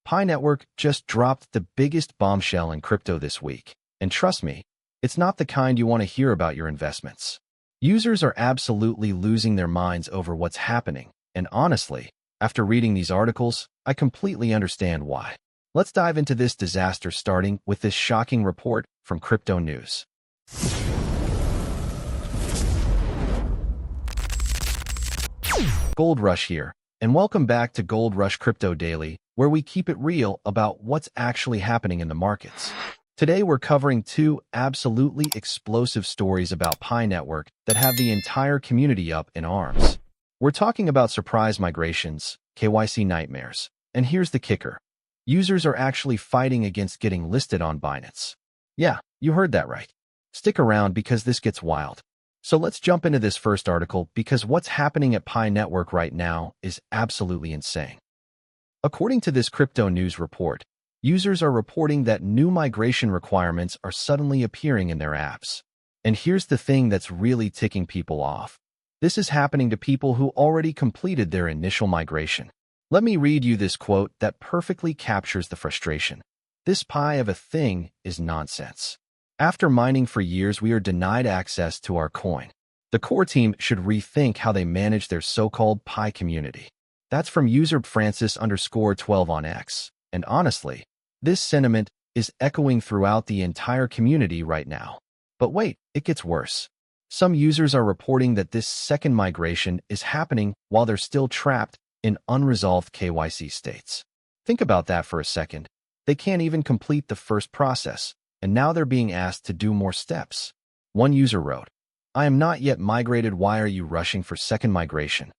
Pi Network just dropped the biggest bombshell in crypto this week. And trust me, it's not the kind you want to hear about your investments. Users are absolutely losing their minds over what's happening. And honestly, after reading these articles, I completely understand why. Let's dive into this disaster, starting with this shocking report from Crypto News. Goldrush here, and welcome back to Goldrush Crypto Daily, where we keep it real about what's actually happening in the markets. Today we're covering two absolutely explosive stories about Pi Network that have the entire community up in arms. We're talking about surprise migrations, KYC nightmares, and here's the kicker. Users are actually fighting against getting listed on Binance. Yeah, you heard that right. Stick around because this gets wild. So let's jump into this first article because what's happening at Pi Network right now is absolutely insane. According to this Crypto News report, users are reporting that new migration requirements are suddenly appearing in their apps. And here's the thing that's really ticking people off. This is happening to people who already completed their initial migration. Let me read you this quote that perfectly captures the frustration. This Pi of a thing is nonsense. After mining for years, we are denied access to our coin. The core team should rethink how they manage their so-called Pi community. That's from user Francis_12 on X. And honestly, this sentiment is echoing throughout the entire community right now. But wait, it gets worse. Some users are reporting that this second migration is happening while they're still trapped in unresolved KYC states. Think about that for a second. They can't even complete the first process, and now they're being asked to do more steps. One user wrote, "I am not yet migrated. Why are you rushing for second migration?"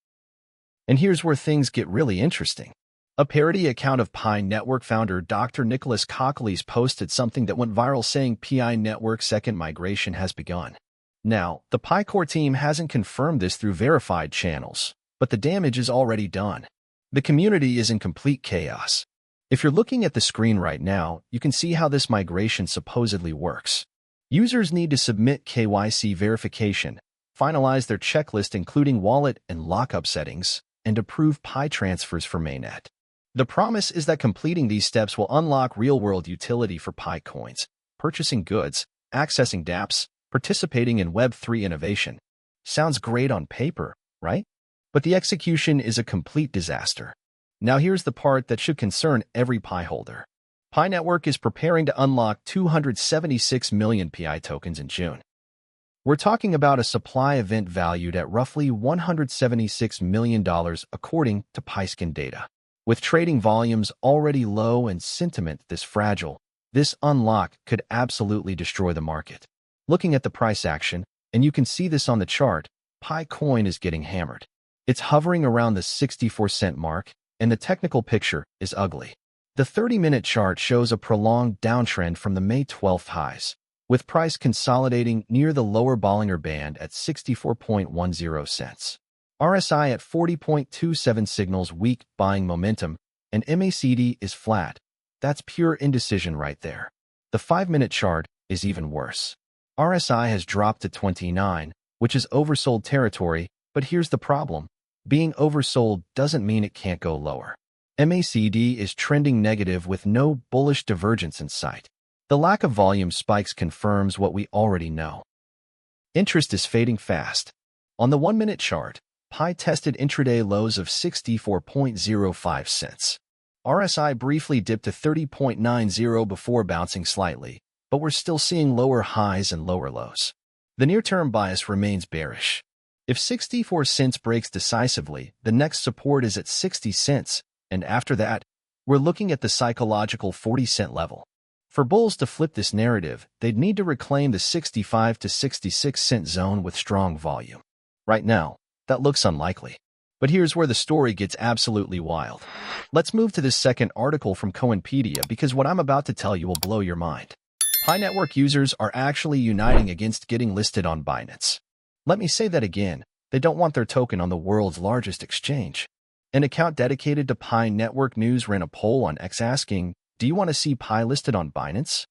And here's where things get really interesting. A parody account of Pi Network founder Dr. Nicholas Kokkeles posted something that went viral saying Pi Network second migration has begun. Now, the Pi core team hasn't confirmed this through verified channels, but the damage is already done. The community is in complete chaos. If you're looking at the screen right now, you can see how this migration supposedly works. Users need to submit KYC verification, finalize their checklist including wallet and lockup settings, and approve Pi transfers for Mainnet. The promise is that completing these steps will unlock real-world utility for Pi coins, purchasing goods, accessing dApps, participating in Web3 innovation. Sounds great on paper, right? But the execution is a complete disaster. Now here's the part that should concern every Pi holder. Pi Network is preparing to unlock 276 million Pi tokens in June. We're talking about a supply event valued at roughly $176 million according to PiSkin data. With trading volumes already low and sentiment this fragile, this unlock could absolutely destroy the market. Looking at the price action, and you can see this on the chart, Pi coin is getting hammered. It's hovering around the 64-cent mark, and the technical picture is ugly. The 30-minute chart shows a prolonged downtrend from the May 12th highs, with price consolidating near the lower Bollinger Band at 64.10 cents. RSI at 40.27 signals weak buying momentum, and MACD is flat. That's pure indecision right there. The 5-minute chart is even worse. RSI has dropped to 29, which is oversold territory, but here's the problem. Being oversold doesn't mean it can't go lower. MACD is trending negative with no bullish divergence in sight. The lack of volume spikes confirms what we already know. Interest is fading fast. On the 1-minute chart, Pi tested intraday lows of 64.05 cents. RSI briefly dipped to 30.90 before bouncing slightly, but we're still seeing lower highs and lower lows. The near-term bias remains bearish. If 64 cents breaks decisively, the next support is at 60 cents, and after that, we're looking at the psychological 40-cent level. For bulls to flip this narrative, they'd need to reclaim the 65 to 66 cent zone with strong volume. Right now, that looks unlikely. But here's where the story gets absolutely wild. Let's move to this second article from Coinpedia because what I'm about to tell you will blow your mind. Pi Network users are actually uniting against getting listed on Binance. Let me say that again. They don't want their token on the world's largest exchange. An account dedicated to Pi Network News ran a poll on X asking, "Do you want to see Pi listed on Binance?"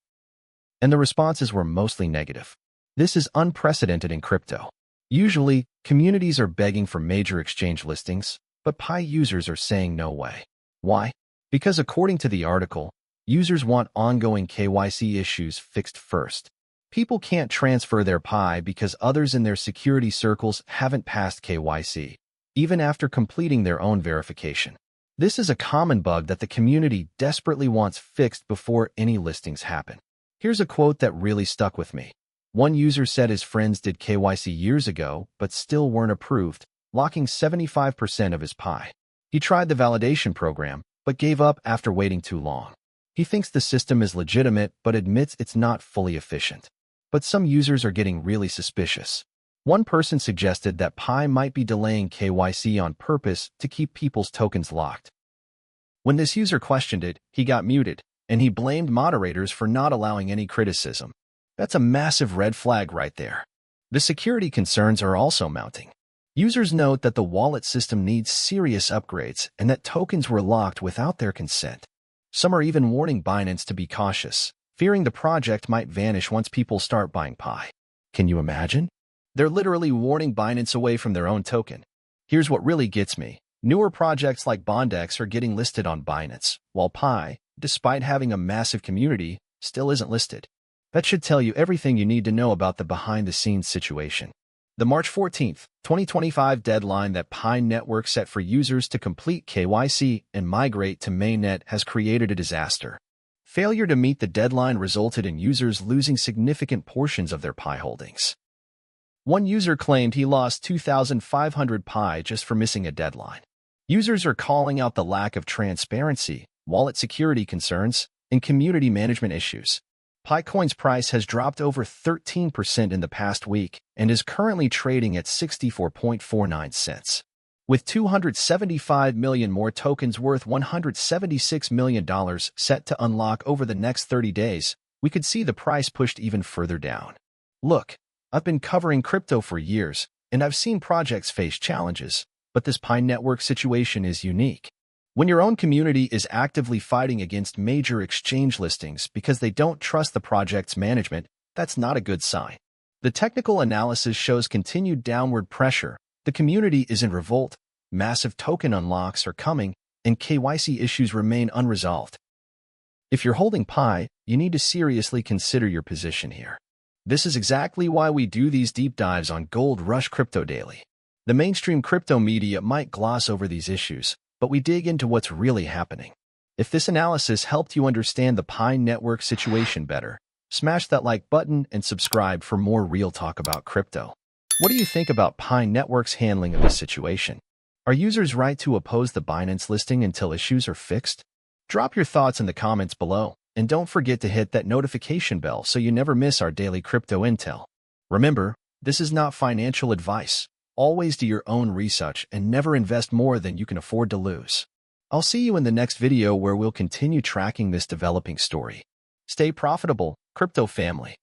And the responses were mostly negative. This is unprecedented in crypto. Usually, communities are begging for major exchange listings, but Pi users are saying no way. Why? Because according to the article, users want ongoing KYC issues fixed first. People can't transfer their Pi because others in their security circles haven't passed KYC, even after completing their own verification. This is a common bug that the community desperately wants fixed before any listings happen. Here's a quote that really stuck with me. One user said his friends did KYC years ago, but still weren't approved, locking 75% of his Pi. He tried the validation program, but gave up after waiting too long. He thinks the system is legitimate, but admits it's not fully efficient. But some users are getting really suspicious. One person suggested that Pi might be delaying KYC on purpose to keep people's tokens locked. When this user questioned it, he got muted, and he blamed moderators for not allowing any criticism. That's a massive red flag right there. The security concerns are also mounting. Users note that the wallet system needs serious upgrades and that tokens were locked without their consent. Some are even warning Binance to be cautious, fearing the project might vanish once people start buying Pi. Can you imagine? They're literally warning Binance away from their own token. Here's what really gets me. Newer projects like BOMBSHELL are getting listed on Binance, while Pi, despite having a massive community, still isn't listed. That should tell you everything you need to know about the behind-the-scenes situation. The March 14, 2025 deadline that Pi Network set for users to complete KYC and migrate to Mainnet has created a disaster. Failure to meet the deadline resulted in users losing significant portions of their Pi holdings. One user claimed he lost 2,500 Pi just for missing a deadline. Users are calling out the lack of transparency, wallet security concerns, and community management issues. PiCoin's price has dropped over 13% in the past week and is currently trading at 64.49 cents. With 275 million more tokens worth $176 million set to unlock over the next 30 days, we could see the price pushed even further down. Look, I've been covering crypto for years, and I've seen projects face challenges, but this Pi Network situation is unique. When your own community is actively fighting against major exchange listings because they don't trust the project's management, that's not a good sign. The technical analysis shows continued downward pressure. The community is in revolt, massive token unlocks are coming, and KYC issues remain unresolved. If you're holding Pi, you need to seriously consider your position here. This is exactly why we do these deep dives on Gold Rush Crypto Daily. The mainstream crypto media might gloss over these issues, but we dig into what's really happening. If this analysis helped you understand the Pi Network situation better, smash that like button and subscribe for more real talk about crypto. What do you think about Pi Network's handling of this situation? Are users right to oppose the Binance listing until issues are fixed? Drop your thoughts in the comments below, and don't forget to hit that notification bell so you never miss our daily crypto intel. Remember, this is not financial advice. Always do your own research and never invest more than you can afford to lose. I'll see you in the next video where we'll continue tracking this developing story. Stay profitable, crypto family.